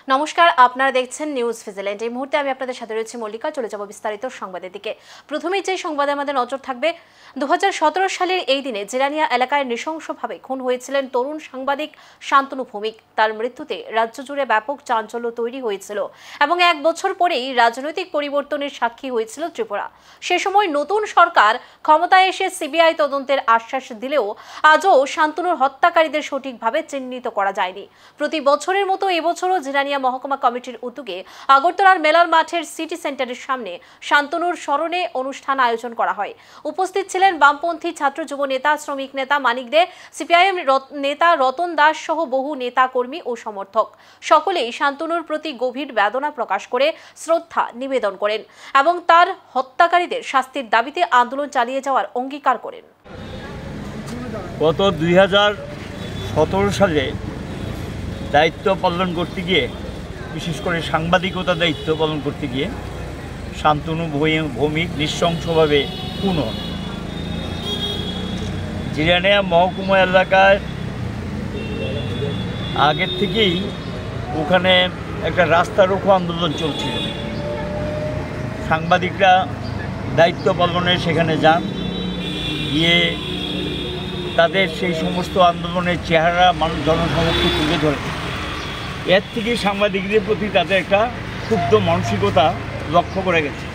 নমস্কার, আপনারা দেখছেন নিউজ ভিজিল্যান্ট। এই মুহূর্তে আমি আপনাদের সাথে রয়েছি মল্লিকা। চলে যাব বিস্তারিত সংবাদের দিকে। প্রথমেই যে সংবাদে আমাদের নজর থাকবে, 2017 সালের এই দিনে জিরানিয়া এলাকায় নৃশংসভাবে খুন হয়েছিলেন তরুণ সাংবাদিক শান্তনু ভৌমিক। তার মৃত্যুতে রাজ্য জুড়ে ব্যাপক চাঞ্চল্য তৈরি হয়েছিল এবং এক বছর পরেই রাজনৈতিক পরিবর্তনের সাক্ষী হয়েছিল ত্রিপুরা। সে সময় নতুন সরকার ক্ষমতায় এসে সিবিআই তদন্তের আশ্বাস দিলেও আজও শান্তনুর হত্যাকারীদের সঠিকভাবে চিহ্নিত করা যায়নি। প্রতি বছরের মতো এবছরও জিরানিয়া মহকুমা কমিটির উদ্যোগে আগরতলার মেলার মাঠের সিটি সেন্টারের সামনে শান্তনুর স্মরণে অনুষ্ঠান আয়োজন করা হয়। উপস্থিত ছিলেন বামপন্থী ছাত্র যুব নেতা, শ্রমিক নেতা মানিক দে, সিপিআইএম নেতা রতন দাস সহ বহু নেতা কর্মী ও সমর্থক। সকলেই শান্তনুর প্রতি গভীর বেদনা প্রকাশ করে শ্রদ্ধা নিবেদন করেন এবং তার হত্যাকারীদের শাস্তির দাবিতে আন্দোলন চালিয়ে যাওয়ার অঙ্গীকার করেন। গত 2017 সালে দায়িত্ব পালন করতে গিয়ে, বিশেষ করে সাংবাদিকতা দায়িত্ব পালন করতে গিয়ে শান্তনু ভৌমিক নৃশংসভাবে খুন হন। জিরানিয়া মহকুমা এলাকায় আগের থেকেই ওখানে একটা রাস্তা রোকো আন্দোলন চলছিল। সাংবাদিকরা দায়িত্ব পালনে সেখানে যান, গিয়ে তাদের সেই সমস্ত আন্দোলনের চেহারা মানুষ জনসমক্ষে তুলে ধরে। এর থেকে সাংবাদিকদের প্রতি তাদের একটা ক্ষুব্ধ মানসিকতা লক্ষ্য করে গেছে।